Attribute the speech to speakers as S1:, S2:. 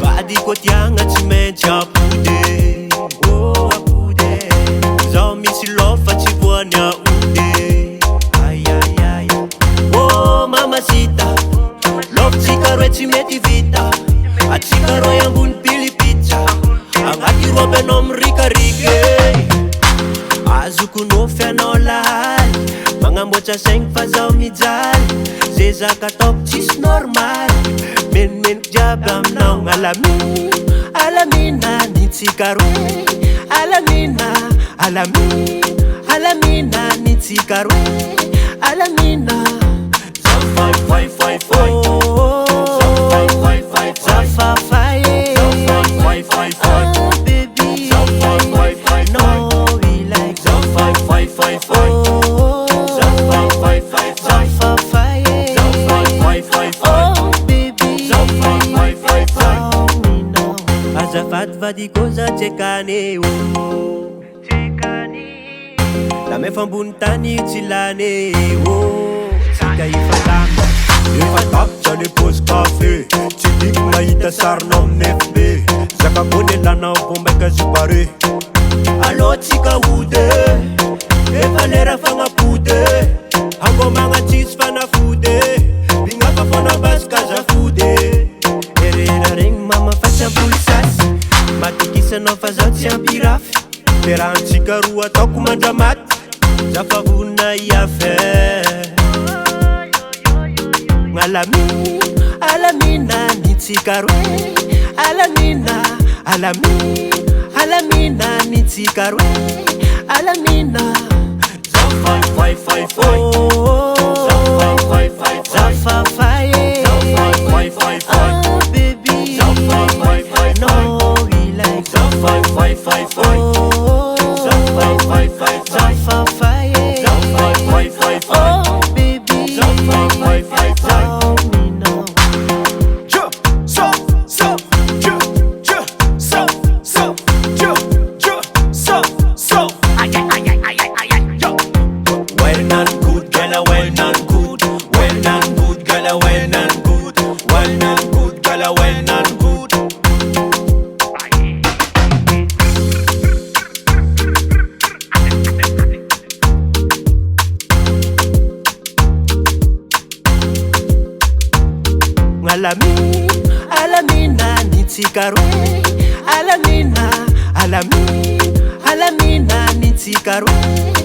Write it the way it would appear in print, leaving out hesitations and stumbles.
S1: Vadi kotianga tsy maintsy apode. Oh apode. Zaho misy lofa tsy voany aode. Ay ay ay. Oh mamacita. Lovetsika roe tsy mety vita. Atsika roe ambony pilipitsa. Agnaty robe anao mirikarike. Azoko nofy anao lahaly. Magnamboatra saigny fa zaho mijaly. Zay zaka ataoko tsisy normal. Menimeniko jiaby aminao. Alamina nitsika roe. Alamina nitsika roe. Alamina. Zafai fai fai fai. Zafai fai fai fai. Zafai fai fai fai. Baby. Zafai fai fai fai. No we like. Zafai fai fai fai. Zafai fai fai fai. Zafai fai fai. Oh baby. Zafai fai fai fai. Azafady vadiko za tsekane oh. La mefa ambony tany tsy lany oh. Tsika ifataka.
S2: Efa tapitra le pôzy café. Tsy diko mahita sarinao amin'ny FB. Zakakony elanao vao maika zipare.
S1: Allô tsika hode. Efa lera fagnapode. Angomagna tsisy fanafode. Bignafa fanabasika zafode. Erera regny mama fa tsy ampoly sasy. Matikisanao fa zaho tsy ampirafy. Ferahantsika roa ataoko mandramaty. Zafavona iafe. Alamina nitsika roe. Alamina nitsika roe. Alamina. Zafai fai fai fai. Zafai fai fai fai. Zafai fai fai fai. Oh baby. Zafai fai fai fai. No we like. Zafai fai fai fai. Zafai fai fai fai. Zafai fai fai fai. Oh baby. Zafai fai fai fai. Alamina nitsika roe. Alamina nitsika roe.